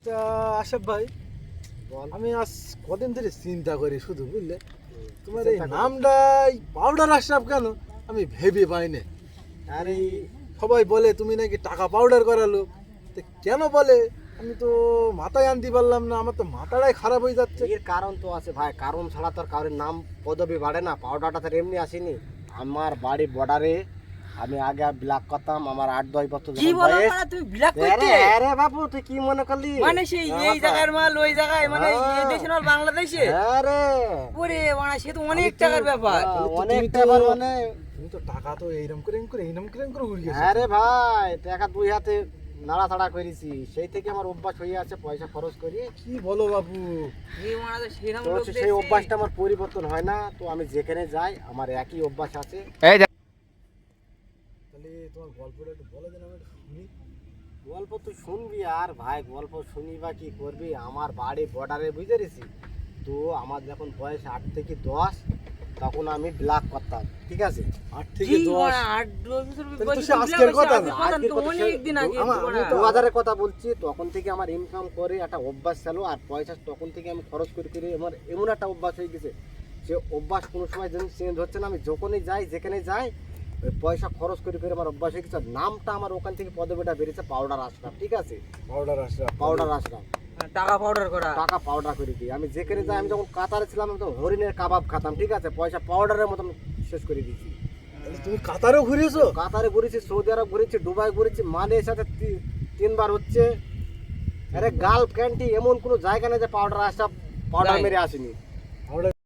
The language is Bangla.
তা আশাফ ভাই, আমি আজ কদিন ধরে চিন্তা করি শুধু, বুঝলে তোমার এই নামটাই পাউডার আশরাফ কেন আমি ভেবে পাই না। আর এই সবাই বলে তুমি নাকি টাকা পাউডার করা লোক, তো কেন বলে আমি তো মাথায় আনতে পারলাম না, আমার তো মাথাটাই খারাপ হয়ে যাচ্ছে। এর কারণ তো আছে ভাই, কারণ ছাড়া তো আর কারোর নাম পদবি বাড়ে না। পাউডারটা তো এমনি আসেনি। আমার বাড়ি বর্ডারে, আমি আগে ব্ল্যাক করতাম। আমার 8-10 বছর কি বলো না তুমি ব্ল্যাক করতে? আরে বাবু তুই কি মনে করলি? মানে সেই এই জায়গার মাল ওই জায়গায়, মানে এই দেশে না বাংলাদেশে। আরে ওরে মানে সে তো অনেক টাকার ব্যাপার। অনেক টাকার, মানে তুমি তো টাকা তো এইরকম করে উড়ে গেছে। আরে ভাই টাকা দুই হাতে নাড়াচাড়া করেছি, সেই থেকে আমার অভ্যাস হয়ে আছে পয়সা খরচ করি। কি বলো বাবু, এই মানে তো সেরকম তো লোক সেই দেখছি। অভ্যাসটা আমার পরিবর্তন হয় না। তো আমি যেখানে যাই আমার একই অভ্যাস আছে। তাহলে তোমার গল্পটা একটু বলে দেন, আমি একটু শুনি। গল্প তুই শুনবি আর ভাই, গল্প শুনি বা কি করবি? আমার বাড়ি বর্ডারে, বুঝতে পেরেছি তো। আমার যখন বয়স 8 থেকে 10, তখন আমি ব্ল্যাক করতাম, ঠিক আছে? 8 থেকে কি 10 মানে 8-10 বছর তাহলে তো বয়সে সে আজকের কথা না। আজকের কথা তো অনেক দিন আগে। আমি তো 2000-এর কথা বলছি। তখন থেকে আমার ইনকাম করে একটা অভ্যাস ছিল, আর পয়সা তখন থেকে আমি খরচ করে করে আমার এমন একটা অভ্যাস হয়ে গেছে, সে অভ্যাস কোনো সময় যেন চেঞ্জ হচ্ছে না। আমি যখনই যাই, যেখানে যাই, ওই পয়সা খরচ করে করে আমার অভ্যাস হয়ে গেছে। আর নামটা আমার ওখান থেকে পদবিটা বেরিয়েছে পাউডার আশরাফ, ঠিক আছে? পাউডার আশরাফ। পাউডার আশরাফ, টাকা পাউডার করা। টাকা পাউডার করে দিই। আমি যেখানে যাই, আমি যখন কাতারে ছিলাম আমি তো হরিণের কাবাব খাতাম, ঠিক আছে? পয়সা পাউডারের মতন শেষ করে দিয়েছি। তাহলে তুমি কাতারেও ঘুরিয়েছো? কাতারে ঘুরেছি, সৌদি আরব ঘুরেছি, দুবাই ঘুরেছি, মালের সাথে 3বার হচ্ছে। আরে গালফ ক্যান্টি এমন কোনো জায়গা নেই যে পাউডার আশরাফ পাউডার নাই। মেরে আসেনি। পাউডার